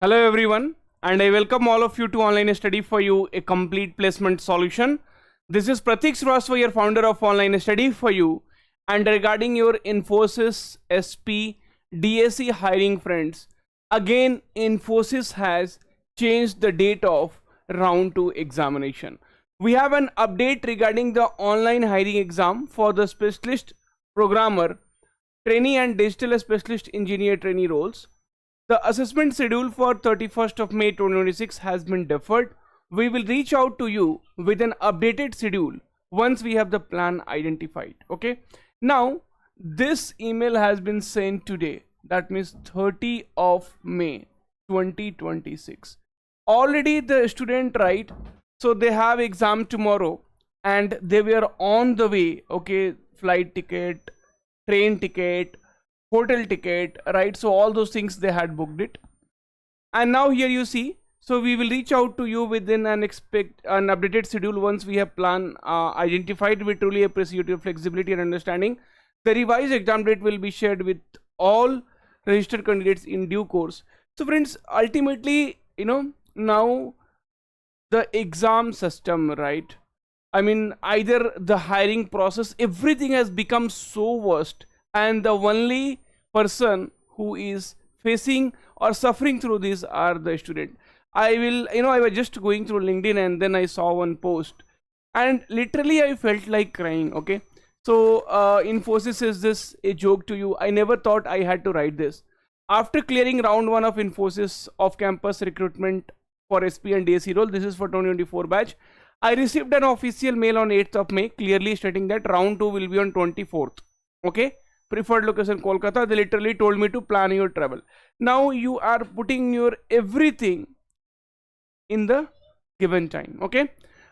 Hello everyone, and I welcome all of you to Online Study for You, a complete placement solution. This is Pratik Srivastava, your founder of Online Study for You, and regarding your Infosys SP DSE hiring friends, again Infosys has changed the date of round 2 examination. We have an update regarding the online hiring exam for the specialist programmer, trainee and digital specialist engineer trainee roles. The assessment schedule for 31st of May 2026 has been deferred. We will reach out to you with an updated schedule once we have the plan identified. Okay. Now, this email has been sent today. That means 30 of May 2026. Already the student, right? So they have exam tomorrow and they were on the way. Okay. Flight ticket, train ticket, hotel ticket, right? So all those things they had booked it, and now here you see, so we will reach out to you within an updated schedule once we have plan identified. We truly appreciate your flexibility and understanding. The revised exam date will be shared with all registered candidates in due course. So friends, ultimately, now the exam system, right, I mean, either the hiring process, everything has become so worst, and the only person who is facing or suffering through this are the student. I was just going through LinkedIn and then I saw one post and literally I felt like crying. Okay, so Infosys, is this a joke to you? I never thought I had to write this. After clearing round 1 of Infosys off campus recruitment for SP and DSE role, this is for 2024 batch, I received an official mail on 8th of May clearly stating that round 2 will be on 24th. Okay, preferred location Kolkata. They literally told me to plan your travel. Now you are putting your everything in the given time. Okay,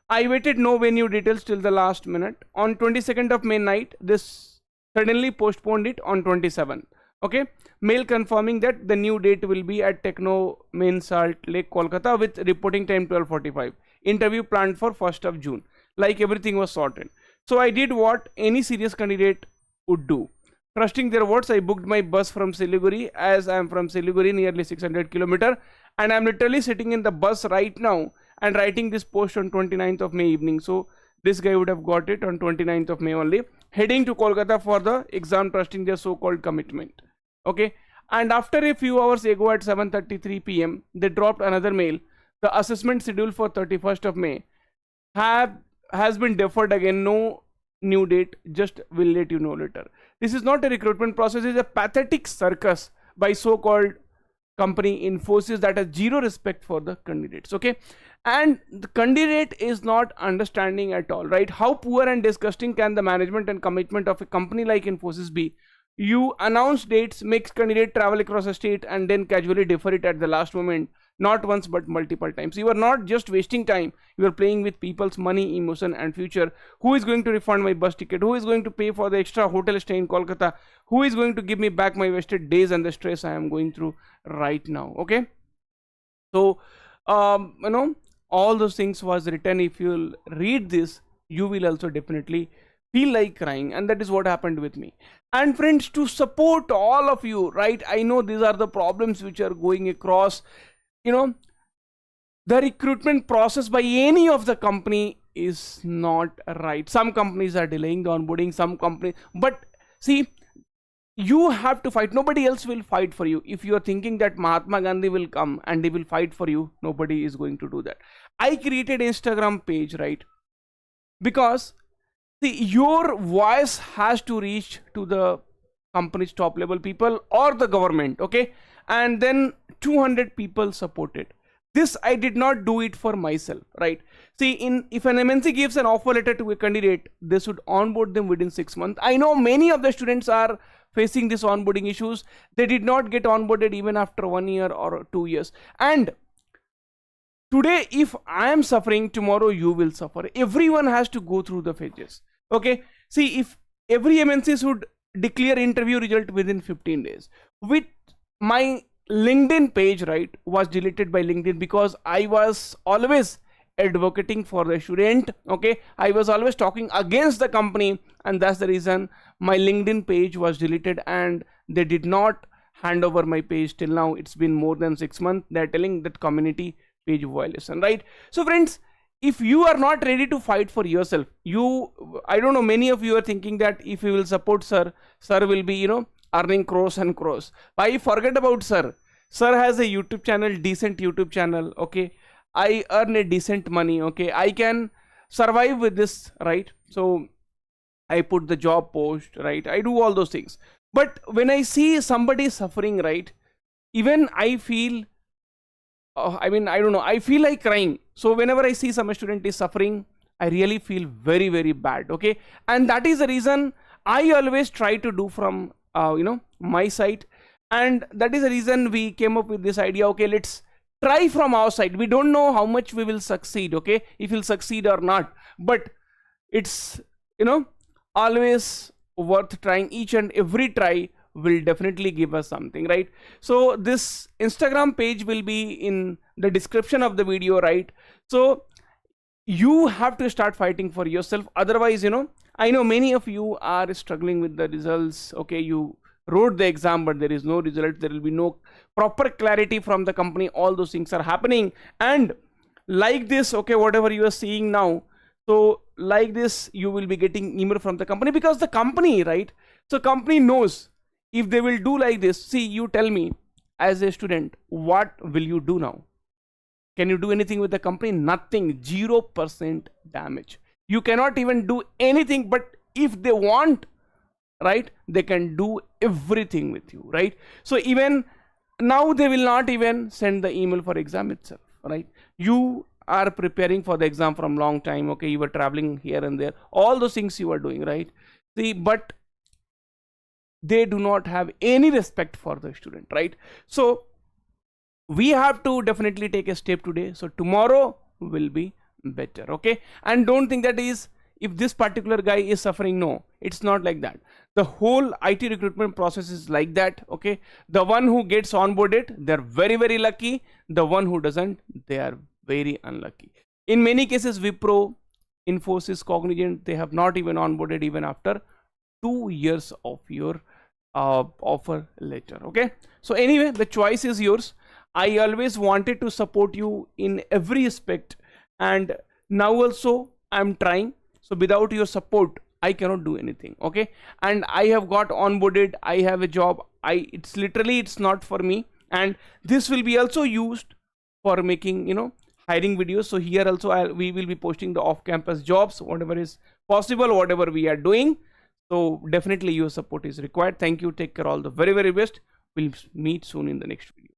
I waited no venue details till the last minute. On 22nd of May night, this suddenly postponed it on 27th. Okay, mail confirming that the new date will be at Techno Main Salt Lake, Kolkata, with reporting time 12:45. Interview planned for 1st of June. Like everything was sorted. So I did what any serious candidate would do. Trusting their words, I booked my bus from Siliguri, as I am from Siliguri, nearly 600 km, and I am literally sitting in the bus right now and writing this post on 29th of May evening. So this guy would have got it on 29th of May only, heading to Kolkata for the exam, trusting their so-called commitment. Okay, and after a few hours ago at 7:33 p.m. they dropped another mail. The assessment schedule for 31st of May has been deferred again. No new date, just will let you know later. This is not a recruitment process, it's a pathetic circus by so-called company Infosys that has zero respect for the candidates. Okay, and the candidate is not understanding at all, right? How poor and disgusting can the management and commitment of a company like Infosys be? You announce dates, makes candidate travel across a state, and then casually defer it at the last moment. Not once but multiple times. You are not just wasting time, you are playing with people's money, emotion and future. Who is going to refund my bus ticket? Who is going to pay for the extra hotel stay in Kolkata? Who is going to give me back my wasted days and the stress I am going through right now? Okay, so all those things was written. If you'll read this, you will also definitely feel like crying, and that is what happened with me. And friends, to support all of you, right, I know these are the problems which are going across. The recruitment process by any of the company is not right. Some companies are delaying the onboarding, some companies, but see, you have to fight. Nobody else will fight for you. If you are thinking that Mahatma Gandhi will come and they will fight for you, nobody is going to do that. I created Instagram page, right, because see, your voice has to reach to the company's top level people or the government. Okay, and then 200 people supported this. I did not do it for myself, right? See, if an MNC gives an offer letter to a candidate, they should onboard them within 6 months. I know many of the students are facing these onboarding issues. They did not get onboarded even after 1 year or 2 years. And today, if I am suffering, tomorrow you will suffer. Everyone has to go through the phases. Okay, see, if every MNC should declare interview result within 15 days, with my LinkedIn page, right, was deleted by LinkedIn because I was always advocating for the student. Okay, I was always talking against the company, and that's the reason my LinkedIn page was deleted, and they did not hand over my page. Till now it's been more than 6 months. They're telling that community page violation, right? So friends, if you are not ready to fight for yourself, I don't know, many of you are thinking that if you will support sir will be, earning crores and crores. Why forget about sir? Sir has a YouTube channel, decent YouTube channel, okay? I earn a decent money, okay? I can survive with this, right? So I put the job post, right? I do all those things. But when I see somebody suffering, right, even I feel, I don't know, I feel like crying. So whenever I see some student is suffering, I really feel very, very bad, okay? And that is the reason I always try to do from, my side. And that is the reason we came up with this idea, okay, let's try from our side. We don't know how much we will succeed, okay, if we'll succeed or not. But it's, always worth trying. Each and every try will definitely give us something, right? So this Instagram page will be in the description of the video, right? So you have to start fighting for yourself. Otherwise, I know many of you are struggling with the results, okay? You wrote the exam but there is no result, there will be no proper clarity from the company. All those things are happening, and like this, okay, whatever you are seeing now, so like this you will be getting email from the company, because the company, right, so company knows if they will do like this. See, you tell me as a student, what will you do now? Can you do anything with the company? Nothing. 0% damage. You cannot even do anything. But if they want, right, they can do everything with you, right? So even now they will not even send the email for exam itself, right? You are preparing for the exam from long time, okay? You were traveling here and there, all those things you are doing, right? See, but they do not have any respect for the student, right? So we have to definitely take a step today, so tomorrow will be better, okay? And don't think that is, if this particular guy is suffering, no, it's not like that. The whole IT recruitment process is like that, okay? The one who gets onboarded, they're very, very lucky. The one who doesn't, they are very unlucky. In many cases, Wipro, Infosys, Cognizant, they have not even onboarded even after 2 years of your offer letter, okay? So anyway, the choice is yours. I always wanted to support you in every aspect, and now also I'm trying. So without your support, I cannot do anything, okay? And I have got onboarded, I have a job, it's literally, it's not for me. And this will be also used for making, hiring videos. So here also we will be posting the off-campus jobs, whatever is possible, whatever we are doing. So definitely your support is required. Thank you. Take care. All the very, very best. We'll meet soon in the next video.